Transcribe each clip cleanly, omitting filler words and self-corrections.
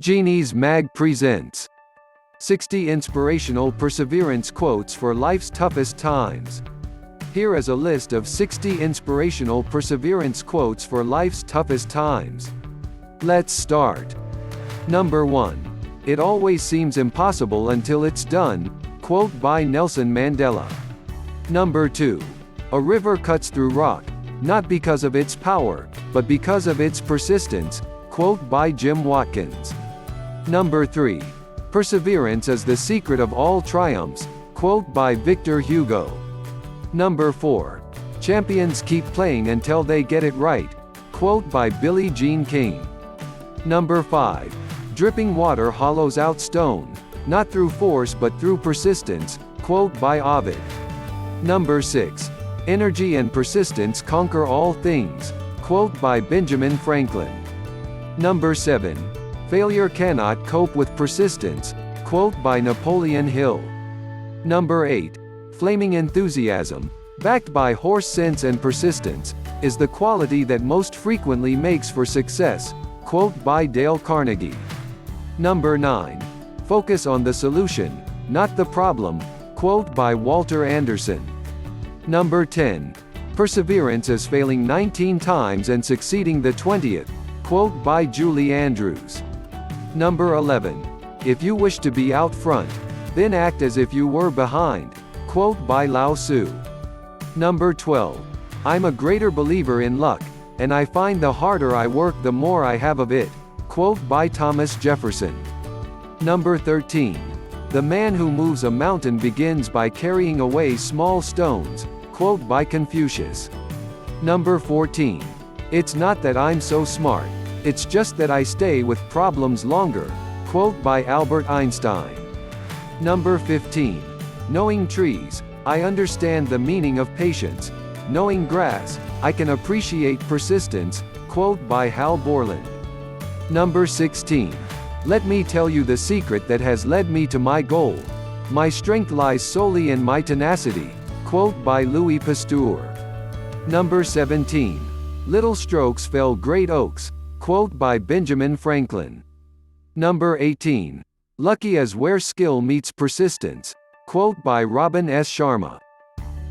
Genies Mag presents 60 Inspirational Perseverance Quotes for Life's Toughest Times. Here is a list of 60 inspirational perseverance quotes for life's toughest times. Let's start. Number 1. It always seems impossible until it's done. Quote by Nelson Mandela. Number 2. A river cuts through rock, not because of its power, but because of its persistence. Quote by Jim Watkins. Number 3. Perseverance is the secret of all triumphs. Quote by Victor Hugo. Number 4. Champions keep playing until they get it right. Quote by Billie Jean King. Number 5. Dripping water hollows out stone, not through force but through persistence. Quote by Ovid. Number 6. Energy and persistence conquer all things. Quote by Benjamin Franklin. Number 7. Failure cannot cope with persistence. Quote by Napoleon Hill. Number 8. Flaming enthusiasm, backed by horse sense and persistence, is the quality that most frequently makes for success. Quote by Dale Carnegie. Number 9. Focus on the solution, not the problem. Quote by Walter Anderson. Number 10. Perseverance is failing 19 times and succeeding the 20th. Quote by Julie Andrews. Number 11. If you wish to be out front, then act as if you were behind. Quote by Lao Tzu. Number 12. I'm a greater believer in luck, and I find the harder I work the more I have of it. Quote by Thomas Jefferson. Number 13. The man who moves a mountain begins by carrying away small stones. Quote by Confucius. Number 14. It's not that I'm so smart, it's just that I stay with problems longer. Quote by Albert Einstein. Number 15. Knowing trees, I understand the meaning of patience. Knowing grass, I can appreciate persistence. Quote by Hal Borland. Number 16. Let me tell you the secret that has led me to my goal. My strength lies solely in my tenacity. Quote by Louis Pasteur. Number 17. Little strokes fell great oaks. Quote by Benjamin Franklin. Number 18. Lucky is where skill meets persistence. Quote by Robin S. Sharma.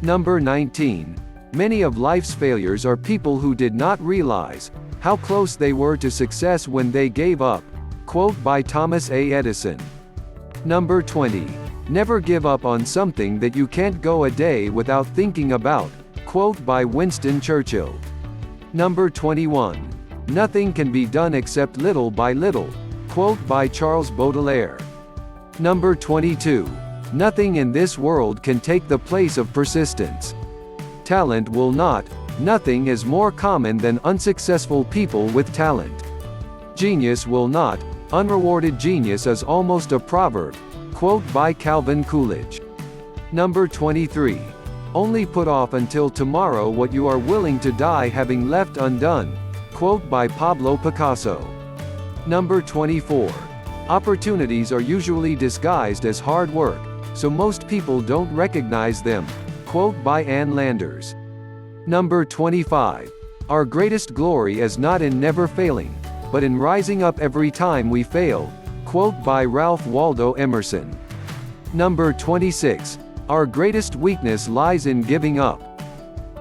Number 19. Many of life's failures are people who did not realize how close they were to success when they gave up. Quote by Thomas A. Edison. Number 20. Never give up on something that you can't go a day without thinking about. Quote by Winston Churchill. Number 21. Nothing can be done except little by little. Quote by Charles Baudelaire. Number 22. Nothing in this world can take the place of persistence. Talent will not. Nothing is more common than unsuccessful people with talent. Genius will not. Unrewarded genius is almost a proverb. Quote by Calvin Coolidge. Number 23. Only put off until tomorrow what you are willing to die having left undone. Quote by Pablo Picasso. Number 24. Opportunities are usually disguised as hard work, so most people don't recognize them. Quote by Ann Landers. Number 25. Our greatest glory is not in never failing, but in rising up every time we fail. Quote by Ralph Waldo Emerson. Number 26. Our greatest weakness lies in giving up.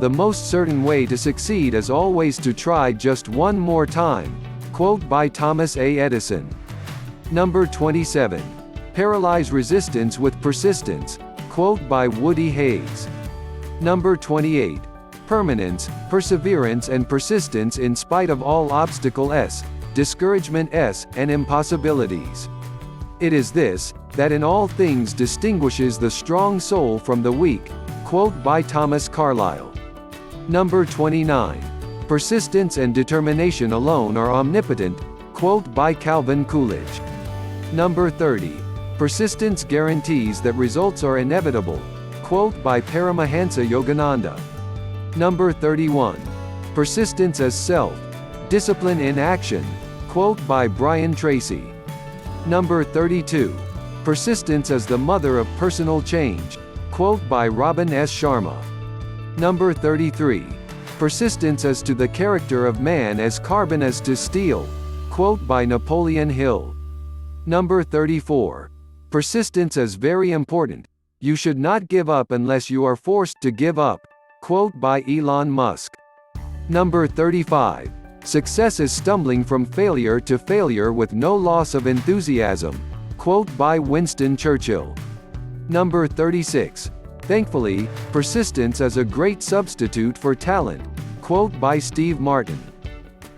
The most certain way to succeed is always to try just one more time. Quote by Thomas A. Edison. Number 27. Paralyze resistance with persistence. Quote by Woody Hayes. Number 28. Permanence, perseverance and persistence in spite of all obstacles, discouragement and impossibilities. It is this that in all things distinguishes the strong soul from the weak. Quote by Thomas Carlyle. Number 29. Persistence and determination alone are omnipotent. Quote by Calvin Coolidge. Number 30. Persistence guarantees that results are inevitable. Quote by Paramahansa Yogananda. Number 31. Persistence as self-discipline in action. Quote by Brian Tracy. Number 32. Persistence is the mother of personal change. Quote by Robin S. Sharma. Number 33. Persistence is to the character of man as carbon is to steel. Quote by Napoleon Hill. Number 34. Persistence is very important. You should not give up unless you are forced to give up. Quote by Elon Musk. Number 35. Success is stumbling from failure to failure with no loss of enthusiasm. Quote by Winston Churchill. Number 36. Thankfully, persistence is a great substitute for talent. Quote by Steve Martin.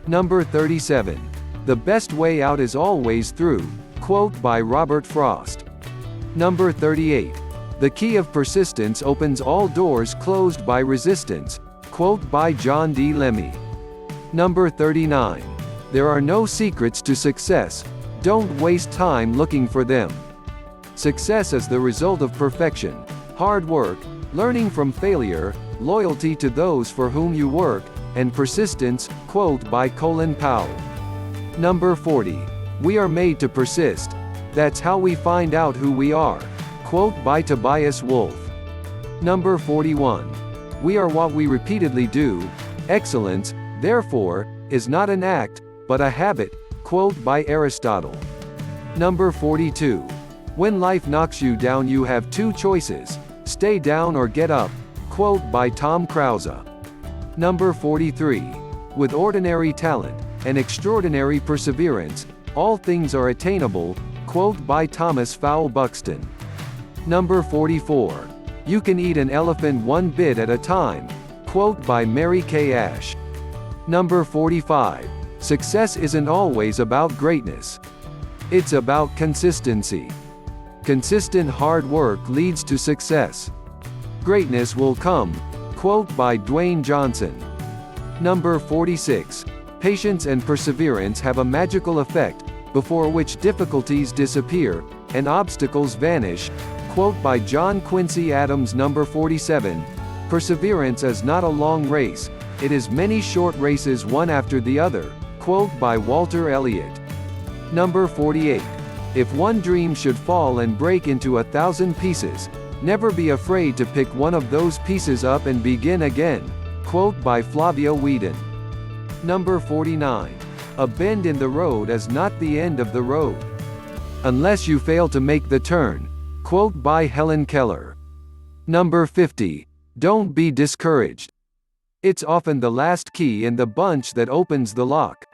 Number 37. The best way out is always through. Quote by Robert Frost. Number 38. The key of persistence opens all doors closed by resistance. Quote by John D. Lemmy. Number 39. There are no secrets to success. Don't waste time looking for them. Success is the result of perfection, hard work, learning from failure, loyalty to those for whom you work, and persistence. Quote by Colin Powell. Number 40. We are made to persist. That's how we find out who we are. Quote by Tobias Wolff. Number 41. We are what we repeatedly do. Excellence, therefore, is not an act, but a habit. Quote by Aristotle. Number 42. When life knocks you down, you have two choices: stay down or get up. Quote by Tom Krause. Number 43. With ordinary talent and extraordinary perseverance, all things are attainable. Quote by Thomas Fowle Buxton. Number 44. You can eat an elephant one bit at a time. Quote by Mary Kay Ash. Number 45. Success isn't always about greatness. It's about consistency. Consistent hard work leads to success. Greatness will come. Quote by Dwayne Johnson. Number 46. Patience and perseverance have a magical effect, before which difficulties disappear, and obstacles vanish. Quote by John Quincy Adams. Number 47. Perseverance is not a long race, it is many short races one after the other. Quote by Walter Elliott. Number 48. If one dream should fall and break into 1,000 pieces, never be afraid to pick one of those pieces up and begin again. Quote by Flavia Whedon. Number 49. A bend in the road is not the end of the road, unless you fail to make the turn. Quote by Helen Keller. Number 50. Don't be discouraged. It's often the last key in the bunch that opens the lock.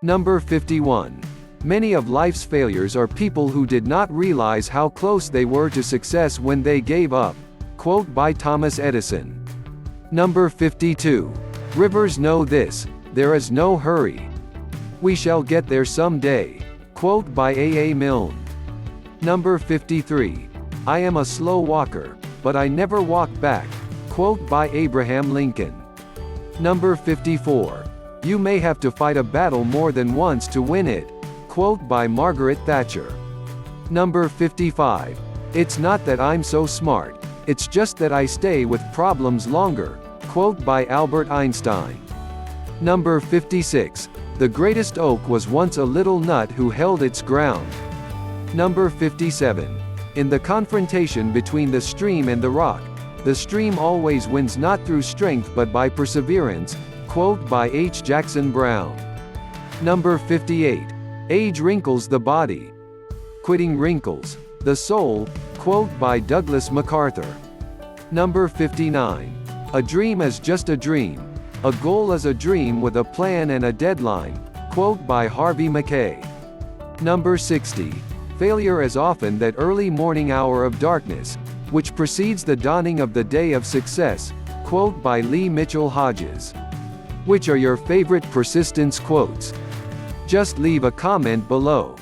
Number 51. Many of life's failures are people who did not realize how close they were to success when they gave up. Quote by Thomas Edison. Number 52. Rivers know this: there is no hurry. We shall get there someday. Quote by A. Milne. Number 53. I am a slow walker, but I never walk back. Quote by Abraham Lincoln. Number 54. You may have to fight a battle more than once to win it. Quote by Margaret Thatcher. Number 55. It's not that I'm so smart, it's just that I stay with problems longer. Quote by Albert Einstein. Number 56. The greatest oak was once a little nut who held its ground. Number 57. In the confrontation between the stream and the rock, the stream always wins not through strength but by perseverance. Quote by H. Jackson Brown. Number 58. Age wrinkles the body, quitting wrinkles the soul. Quote by Douglas MacArthur. Number 59. A dream is just a dream. A goal is a dream with a plan and a deadline. Quote by Harvey Mackay. Number 60. Failure is often that early morning hour of darkness, which precedes the dawning of the day of success. Quote by Lee Mitchell Hodges. Which are your favorite persistence quotes? Just leave a comment below.